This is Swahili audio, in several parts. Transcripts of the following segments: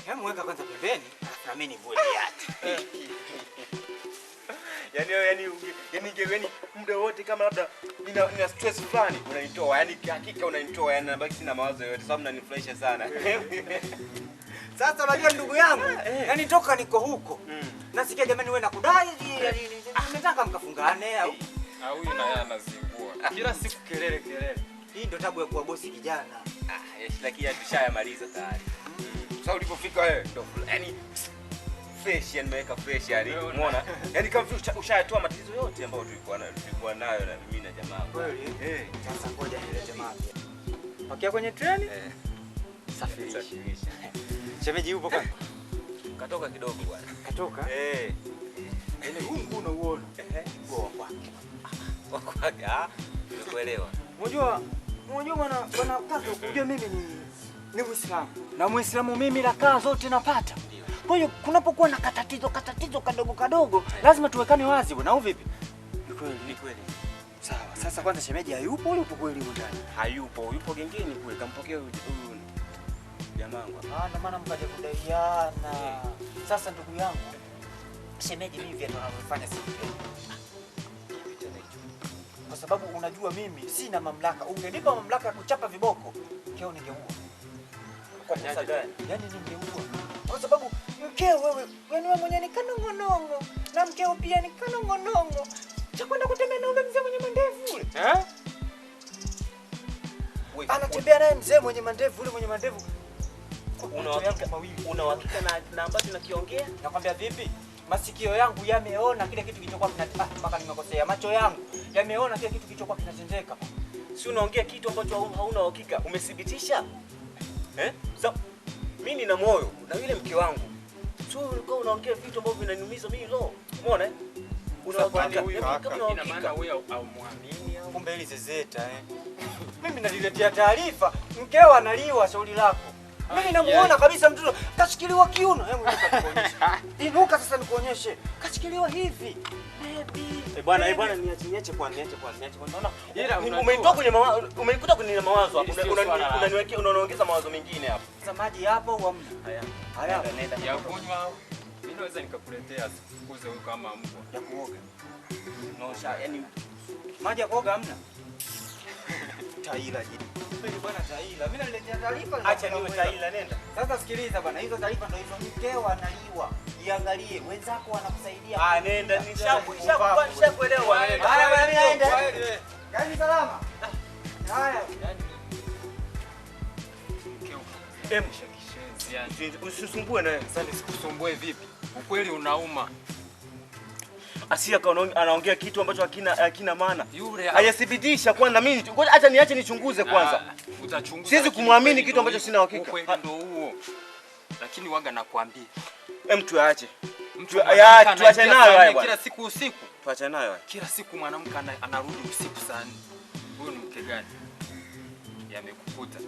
Hebu weka kwanza pembeni, na mimi nivue viatu. Yani muda wote kama labda nina stress fulani unanitoa. Yani hakika unanitoa, yani nabaki sina mawazo yote sababu unanifurahisha sana. Sasa unajua ndugu yangu, yani toka niko huko. Nasikia jamani wewe nakudai, nataka mkafungane au huyu na yeye anazingua. Kila siku kelele. Hii ndio tabu ya kuwa bosi kijana. Lakini tushayamaliza tayari. Sasa ulipofika wewe ndio yani fresh, yani nimeweka fresh yani. Umeona? Yani kama ushayatoa matatizo yote ambayo tulikuwa nayo na mimi na jamaa. Kweli? Sasa ngoja nilete mapya. Pakia kwenye treni? Safirisha. Shemeji yupo kwa? Katoka kidogo bwana. Katoka? Ile huu unauona. Kwa kwake. Kwa kwake. Nimekuelewa. Unajua bwana kaka, unajua mimi ni Muislamu. Na Muislamu mimi rakaa zote napata. Kwa hiyo kunapokuwa na katatizo kadogo, lazima tuwekane wazi bwana, au vipi? Ni kweli. Sawa. Sasa kwanza shemeji hayupo, yupo kweli ndani? Hayupo, yupo gengeni kule, kampokea huyu jamaa wangu. Ndio maana mkaja kudaiana. Sasa ndugu yangu, shemeji mimi vitu anavyofanya sipendi. Kwa sababu unajua mimi sina mamlaka. Ungenipa mamlaka ya kuchapa viboko, mkeo ningeua. Kwa kosa gani? Yaani ningeua. Kwa sababu mkeo wewe mwenyewe ni kanongonongo na mkeo pia ni kanongonongo. Cha kwenda kutembea na ule mzee mwenye mandevu ule. Anatembea naye mzee mwenye mandevu ule mwenye mandevu. Una uhakika na ambacho nakiongea? Nakwambia vipi? Masikio yangu yameona kile kitu kilichokuwa mpaka nimekosea. Macho yangu yameona kile kitu kilichokuwa kinatendeka. Si unaongea kitu ambacho hauna uhakika. Umethibitisha? So, mimi nina moyo na yule mke wangu. Sio ulikuwa unaongea vitu ambavyo vinaniumiza mimi leo. Umeona? Unakwambia huyu haka. Ina maana wewe au muamini au kumbe ile zezeta Mimi naliletea taarifa, mkeo analiwa shauri lako. Mimi namuona kabisa mtoto kashikiliwa kiuno. Hebu nikuonyeshe. Inuka sasa nikuonyeshe. Kashikiliwa hivi. Baby. Bwana niache kwanza. Unaona? Umenikuta kwenye mawazo hapo. Unaniwekea unaongeza mawazo mengine hapo. Sasa maji hapo au hamna? Haya. Nenda. Ya kunywa. Mimi naweza nikakuletea sikuze huko kama mbwa. Ya kuoga. Yani maji ya kuoga hamna. Taila jini. Wewe bwana Taila, mimi naletea taarifa. Acha niwe Taila, nenda. Sasa sikiliza bwana, hizo taarifa ndio hizo, mkeo analiwa. Iangalie, wenzako wanakusaidia. Nenda, nishakuelewa. Haya bwana, naenda. Gani salama? Haya. Mkeo shakishenzi. Usisumbue naye. Sasa nisikusumbue vipi? Ukweli unauma. Asia anaongea kitu ambacho hakina maana. Hayathibitisha kwanza mimi. Acha niache nichunguze kwanza. Utachunguza. Siwezi kumwamini kitu ambacho sina uhakika. Ukweli ndio huo. Lakini waga nakwambia. Mtu aache. Tuache nayo haya bwana. Kila siku usiku. Tuache nayo haya. Kila siku mwanamke anarudi usiku sana. Huyo ni mke gani? Yamekukuta.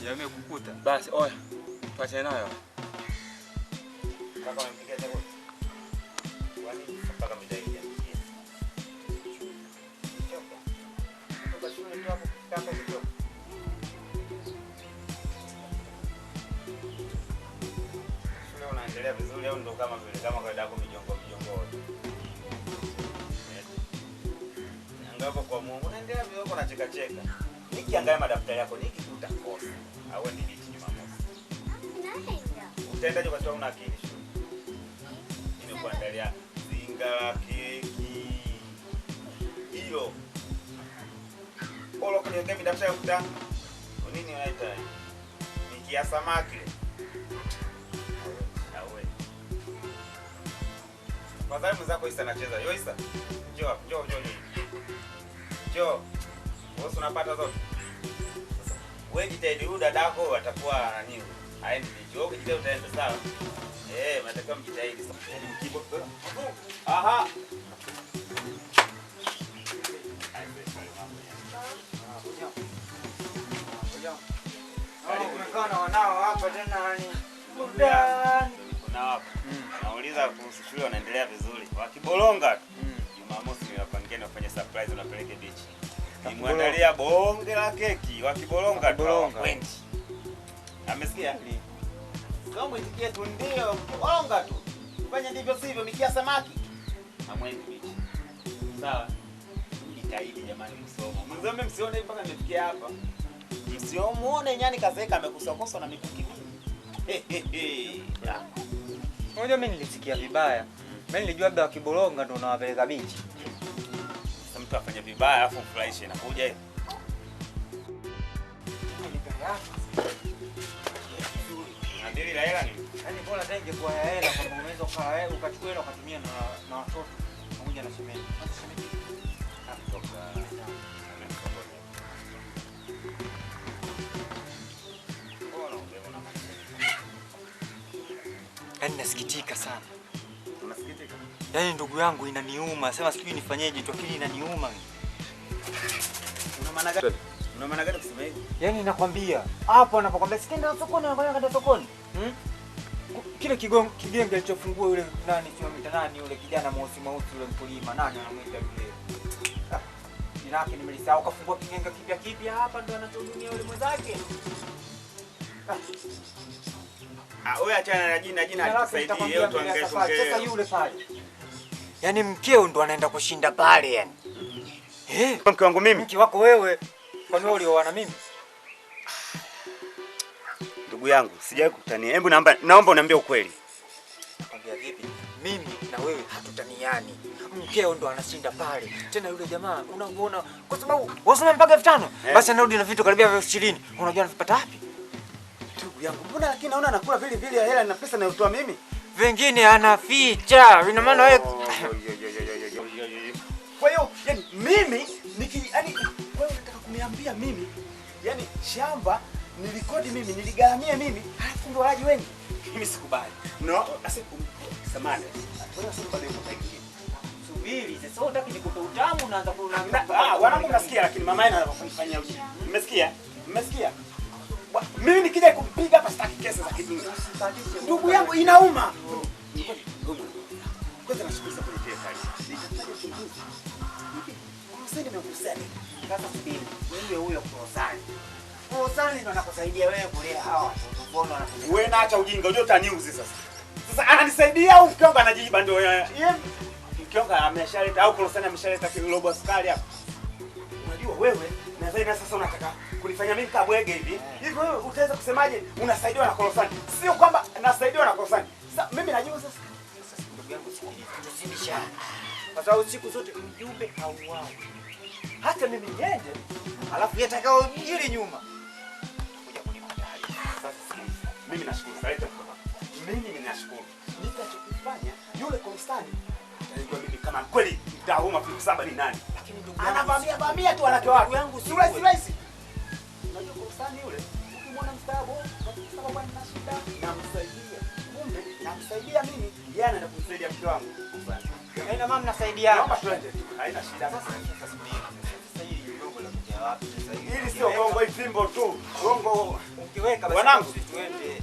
Yamekukuta. Basi oya. Tuache nayo. Kaka amempigia chakula. Kwani mpaka midai ya mjini. Choka. Kutoka shule tu hapo kaka ndio. Shule unaendelea vizuri au ndo kama vile kama kawaida yako mijongo wote? Angapo kwa Mungu unaendelea vizuri uko nacheka. Nikiangalia madaftari yako nikikuta kosa. Au ndi bichi Jumamosi. Utaendaje kwa sababu una akili? Kuandalia zinga, keki, hilo. Polo kwenye game daftari ukuta. Nini unaita? Ni kia samaki. Awe. Kwa sababu mzako Isa anacheza. Yo Isa. Njoo. Wewe unapata zote. Wewe jitahidi huyu dadako atakuwa nani? Haendi hicho. Ukijitahidi utaenda sawa. Nataka mjitahidi sana. Mkibo. Aha. Umekaa na wanao hapa tena nani? Kuna hapa. Nauliza kuhusu shule wanaendelea vizuri. Wakibolonga. Jumamosi niwapangie na kufanya surprise unapeleke beach. Nimwandalia bonge la keki. Wakibolonga tu. Amesikia? Kama mwitikie tu ndio, onga tu. Fanya ndivyo sivyo mikia samaki. Hamwendi bichi. Sawa? Jitahidi jamani msomo. Mzome msione mpaka nimefikia hapa. Msiomuone nyani kazeeka amekusokosa na mikuki mingi. Unajua mimi nilisikia vibaya. Mimi nilijua labda wakiboronga ndio unawapeleka bichi. Sasa mtu afanye vibaya afu mfurahishe na kuja hiyo. Nadiri la hela ni. Yaani bora tenge kwa hela kama unaweza ukachukua hela ukatumia na watoto pamoja na shemeji. Sasa shemeji Kutoka yaani nasikitika sana. unasikitika? Yaani ndugu yangu inaniuma. Sema sijui nifanyeje tu akili inaniuma. Una maana gani? Una maana gani kusema hivi? Yaani nakwambia hapo anapokwambia sikaenda sokoni anakwambia kaenda sokoni. Kile kigenge kilichofungua yule nani sio mtanani yule kijana mweusi yule mkulima nani anamuita yule. Jina lake nimelisahau kafungua kigenge kipya hapa ndo anachohudumia yule mwenzake. Wewe achana na jina atusaidie yeye tuangalie sasa yule pale. Yaani mkeo ndo anaenda kushinda pale yani. Mke wangu mimi? Mke wako wewe. Kwani wewe ulioana mimi? Ndugu yangu, sijawahi kukutania. Hebu naomba uniambie ukweli. Nakwambia vipi? Mimi na wewe hatutaniani. Mkeo ndo anashinda pale. Tena yule jamaa unaona kwa sababu wasema mpaka 5000. Basi anarudi na vitu karibia 20,000. Unajua anavipata wapi? Ndugu yangu, mbona lakini naona anakula vile ya hela na pesa nayotoa mimi? Vingine anaficha. Ina maana wewe Kwa hiyo yani mimi yani wewe unataka kuniambia mimi yani shamba nilikodi mimi niligharamia mimi halafu ndo walaji wengi. Mimi sikubali. No, samani. Wewe sio bado uko pekee. subiri sasa unataka nikupe utamu unaanza Wanangu nasikia lakini mama yenu anafanya uji. Mmesikia? Mmesikia? Mimi nikija kumpiga hapa sitaki kesi za kijinga. Ndugu yangu inauma. Kwanza nashukuru sana kunitia kali. Kuseni mekuseni. sasa subiri huyo Kurosani. Kurosani ndo anakusaidia wewe kulea hawa watoto. Mbona wanakuja? Wewe na acha ujinga, unajua utaniuzi sasa. Sasa ananisaidia au mke wangu anajiiba ndio yeye? Mke wangu ameshaleta au Kurosani ameshaleta kilobo sukari hapa. Unajua wewe na zaidi sasa unataka kunifanya mimi kabwege hivi. Hivi wewe utaweza kusemaje unasaidiwa na Kurosani? Sio kwamba nasaidiwa na Kurosani. Sasa mimi najua sasa. Ndugu yangu sikiliza. Tusibishane. Kwa sababu siku zote mjumbe hauawi. Hata mimi niende, alafu yatakao ili nyuma. Kuja kunipa taarifa. Sasa sikiliza. Mimi nashukuru sana. Mimi ninashukuru. Nitachokifanya yule Kurosani. Ndio mimi kama kweli nitauma elfu 7 ni nani? Lakini ndugu yangu Anavamia tu wanawake wake. Ndugu yangu si rahisi. Unajua Kurosani yule, ukimwona mstaabu, sababu bwana na shida, namsaidia. Kumbe namsaidia mimi, yeye anaenda kumsaidia mke wangu. Haina mama nasaidia. Naomba twende tu. Haina shida. Sasa subiri. Sasa hii gongo la kuja wapi sasa hivi? Hili sio gongo, hii fimbo tu. Gongo Ukiweka basi wanangu tuende.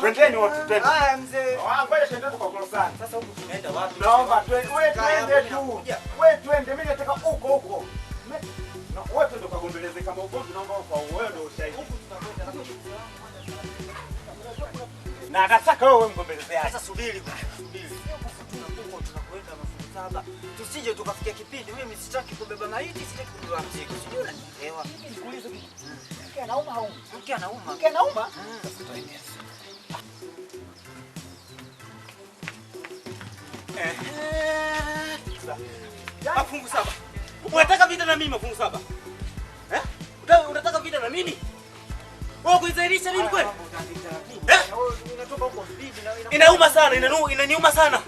twendeni wote twende. Haya mzee. Ngoja twende kwa Kurosani. Sasa huku tunaenda wapi? Naomba twende. Wewe twende tu. Wewe twende, mimi nataka huko. Na wewe twende ukagombeleze kama ugomvi, naomba kwa wewe ndio ushahidi. Na nataka wewe mgombeleze hapa. Sasa subiri bwana. Subiri. Tunakwenda mafunzo 7. Tusije tukafikia kipindi mimi sitaki kubeba maiti, sitaki kubeba mzigo. Sijui unanielewa. Nikuulize kitu. Mke anauma au? Mke anauma. Mke anauma? Sasa tuende. Mafungu 7. Unataka vita na mimi mafungu 7? Unataka vita na mimi? Wewe kuizairisha mimi kweli? Inauma sana, inaniuma sana.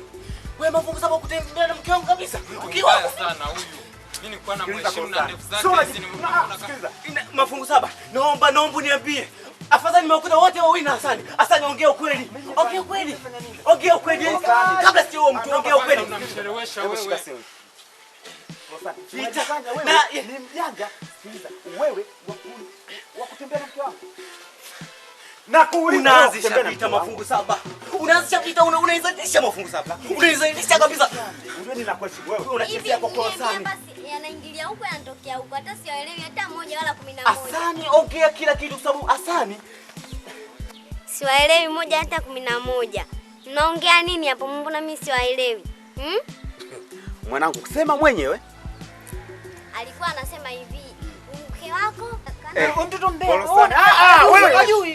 Wewe mafungu 7 kutembea na mke wangu kabisa. Ukiwa sana huyu. Mimi nilikuwa na mheshimu na ndevu zake hizi nimemwona. Mafungu 7. Naomba niambie. Afadhali nimekuta wote wawili na Hasani. Hasani ongea ukweli. Ongea ukweli. Ongea ukweli. Kabla sio mtu ongea ukweli. Unamchelewesha wewe. Unachanganya wewe. Ni mjanja. Sikiliza. Wewe wa kutembea na mke wangu. Na kuuliza unaanzisha vita mafungu 7. Unaanzisha vita unaizalisha mafungu 7. Unaizalisha kabisa. Unajua ninakuheshimu wewe. Unachezea kwa Kurosani. yanaingilia huko yanatokea huko. Hata siwaelewi hata mmoja wala 11. Asani ongea kila kitu kwa sababu Asani Siwaelewi moja hata 11. Mnaongea nini hapo? Mbona mimi siwaelewi? Mwanangu kusema mwenyewe. Alikuwa anasema hivi, mke wako mtoto mbele.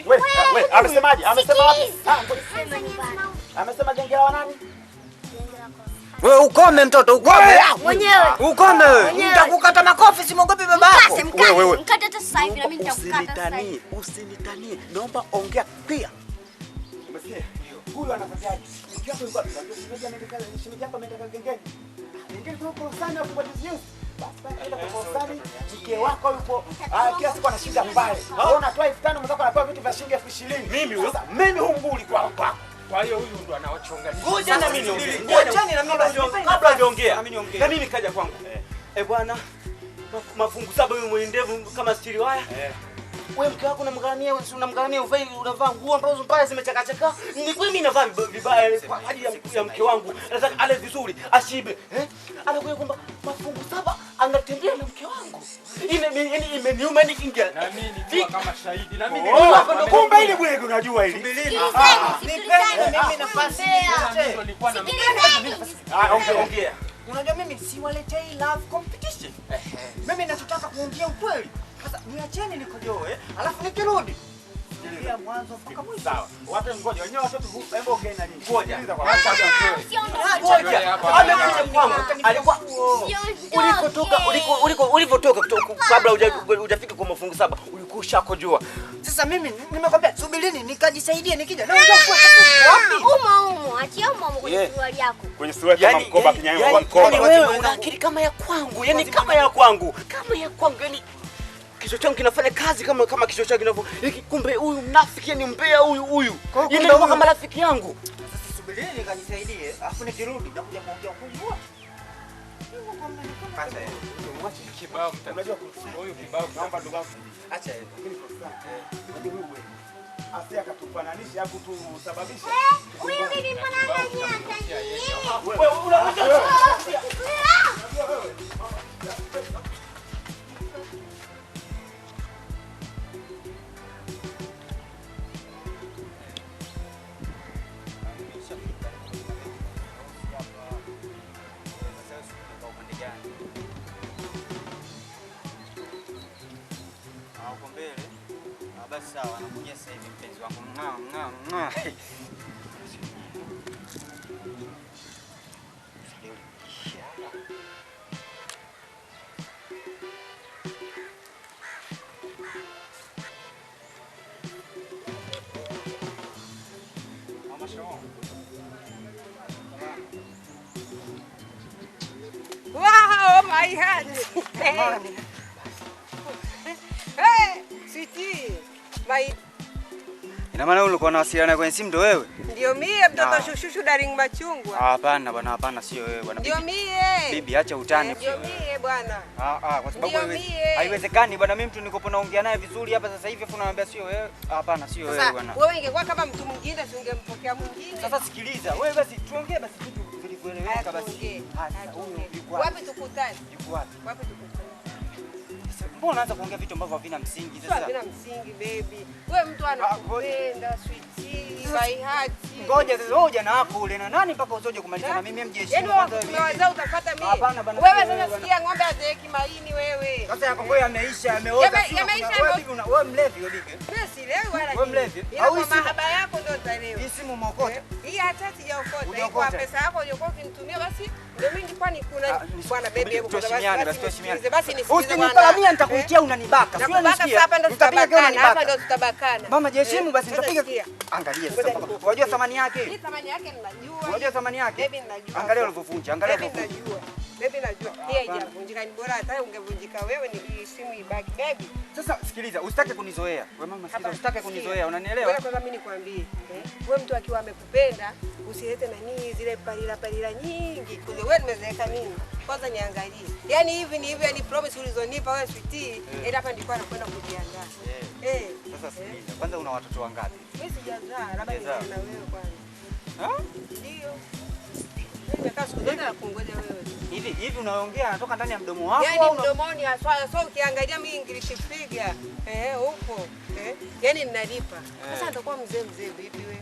Wewe amesemaje? Amesema wapi? Amesema genge la nani? Wewe ukome mtoto, ukome. Mwenyewe. Ukome wewe. Nitakukata makofi, simwogopi babako. Wewe mkate hata sasa hivi na mimi nitakukata sasa hivi. Usinitanie. Naomba ongea clear. Umesikia? Huyu anafanyaje? Mkiwa kwa shemeji yako ameenda gengeni. Gengeni kwa sana kwa news. Basi aenda kwa Sani, mke wako yupo kila siku anashinda mbali. Unaona toa 5000 mzako anapewa vitu vya shilingi 20000. Mimi huyo. Sasa mimi humbuli kwa kwako. Kwa hiyo huyu ndo anaochonga. Ngoja na mimi niongee. Ngoja na mimi kabla hajaongea. Na mimi kaja kwangu. Bwana mafungu 7 wewe mwenye ndevu kama stili waya. Wewe mke wako unamgharamia unavaa nguo ambazo mbaya zimechakachaka. Ni kweli mimi navaa vibaya kwa ajili ya mke wangu. Nataka ale vizuri, ashibe. Anakuja kwamba mafungu 7 anatembea na mke wangu. Imeniuma nikiingia. Na mimi ni kama shahidi. Na mimi kumbe ile bwege unajua hili. Nipende mimi nafasi. Ongea. Unajua mimi siwaletei love competition. Mimi nachotaka kuongea ukweli. Sasa niacheni nikojoe, alafu nikirudi. Ndio mwanzo mpaka mwisho. Sawa. Wape ngoja. Wenyewe watoto hebu ongea na nini? Ngoja. Ngoja. Amekuja kwangu. Alikuwa ulikotoka kabla hujafika kwa mafungu 7 ulikuwa ushakojoa. Sasa mimi nimekwambia subirini nikajisaidie nikija. Na Umo, achia umo kwenye suruali yako. Kwenye suruali kama mkoba kinyango kwa mkoba. Yaani wewe una akili kama ya kwangu. Yaani kama ya kwangu. Kama ya kwangu yani kichwa changu kinafanya kazi kama kichwa chake kinavyo. Kumbe huyu mnafiki ni mbea huyu. Yeye ndio kama rafiki yangu. Sasa subirini nikajisaidie. Alafu nikirudi nitakuja kuongea kujua. Acha yeye. kibao unajua huyu kibao naomba ndugu yangu. Acha yeye. Ndio wewe. Asia katufananisha au kutusababisha. Huyu mimi mwanangu Wewe unajua basi sawa, nakuja sasa hivi mpenzi wangu. Wow, my hand. Hey, sweetie. My Ina maana ulikuwa unawasiliana kwenye simu ndo wewe? ndio mie mtoto shushushu daring machungwa. Hapana bwana, hapana sio wewe bwana. Ndio mie. Bibi acha utani. Ndio mie bwana. Kwa sababu haiwezekani bwana, mimi mtu niko naongea naye vizuri hapa sasa hivi afu unaniambia sio wewe. Hapana sio wewe bwana. Wewe ingekuwa kama mtu mwingine usingempokea mwingine. Sasa sikiliza, wewe basi tuongee basi vitu vilivyoeleweka basi. Wapi tukutane? Yuko wapi? Wapi tukutane? Mbona unaanza kuongea vitu ambavyo havina msingi sasa? Havina msingi baby. Wewe mtu anakupenda sweetie, my heart. Ngoja sasa wewe ujana wako ule na nani mpaka usoje kumaliza na mimi mjiheshimu kwanza wewe. Umewazaa utafuata mimi. Hapana bwana. Wewe sasa sikia ng'ombe azeeki maini wewe. Sasa yako ngoja yameisha, yameoza. Wewe mlevi wewe bibi. Mimi silewi wala. Wewe mlevi. Au kwa mahaba yako ndio utalewa. Hii simu umeokota. Hii hata sijaokota. Kwa pesa yako uliokuwa ukinitumia basi ndio mimi nilikuwa nikuna bwana baby hebu kwa basi tushimiane. Basi nisikize bwana. Usinipalamia nitakuitia unanibaka. Sio nisikia. Hapa ndio tutabakana. Hapa ndio tutabakana. Mama jiheshimu basi nitapiga. Angalia sasa. Unajua thamani yake? Hii thamani yake ninajua. Unajua thamani yake? Baby ninajua. Angalia ulivyovunja, angalia ulivyovunja. Baby najua. Hii haijavunjika, ni bora hata ungevunjika wewe ni simu ibaki. Baby. Sasa sikiliza, usitake kunizoea. Wewe mama sikiliza, usitake kunizoea, unanielewa? Wewe kwanza mimi nikwambie, wewe mtu akiwa amekupenda, usilete nani zile palila nyingi. Wewe nimezeeka nini? Kwanza niangalie. Yaani hivi ni hivi, yani promise ulizonipa wewe sweetie, hapa ndiko nakwenda kujiandaa. Sasa sikiliza, kwanza una watoto wangapi? Mimi sijazaa, labda ni na wewe kwanza. Ndio. Nimekaa siku zote na kungoja wewe. Hivi unaongea anatoka ndani ya mdomo wako Yaani au mdomoni aswaya so ukiangalia mimi English figure huko yaani ninalipa. Sasa nitakuwa mzee vipi wewe?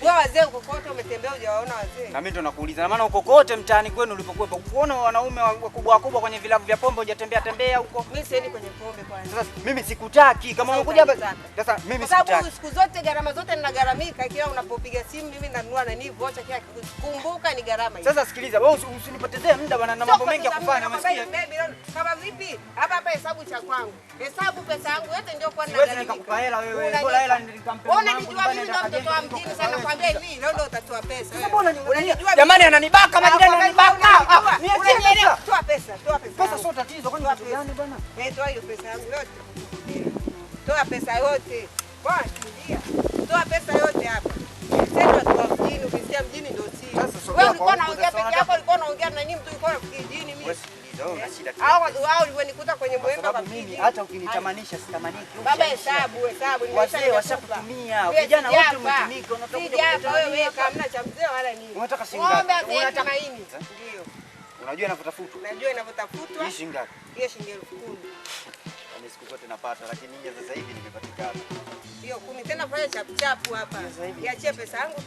Wewe wazee kokote umetembea hujawaona wazee? Na mimi ndo nakuuliza. Na maana uko kote mtaani kwenu ulipokuwepo. Kuona wanaume wakubwa kwenye vilabu vya pombe hujatembea huko. Mimi siendi kwenye pombe kwanza. Sasa mimi sikutaki. Kama umekuja hapa sasa mimi sikutaki. Sababu siku zote gharama zote ninagharamika kila unapopiga simu mimi nanunua nani vocha kila kumbuka ni gharama hiyo. Sasa sikiliza, wewe usinipotezee muda bwana na mambo mengi ya kufanya umesikia? Kama vipi? Hapa hesabu cha kwangu. Hesabu pesa yangu yote ndio kwa nina nikakupa hela wewe. Bora hela nikampe mama. Unanijua mimi ndo mtoto wa mjini sana nakwambia hivi leo ndo utatoa pesa. Unanijua jamani ananibaka majirani ananibaka. Niachie toa pesa. Pesa sio tatizo kwani kitu gani bwana? Toa hiyo pesa yangu yote. Toa pesa yote. Bwana tulia. Toa pesa yote hapa. Sasa watu wa mjini ukisikia mjini ndio si. Wewe ulikuwa unaongea peke yako ulikuwa unaongea na nini mtu ulikuwa kijijini mimi. Wewe una shida tu. Au uliwenikuta kwenye mwemba kwa mimi hata ukinitamanisha sitamaniki. Baba hesabu wazee washakutumia. Vijana wote mtumike unataka hapa wewe hamna cha mzee wala nini. Unataka shilingi ngapi? Unataka nini? Ndio. Unajua inavyotafutwa? Najua inavyotafutwa. Hii shilingi ngapi? Hiyo shilingi 10,000. Yaani siku zote napata lakini nje sasa hivi nimepatikana. Hiyo 10 tena fanya chapu hapa. Niachie pesa yangu.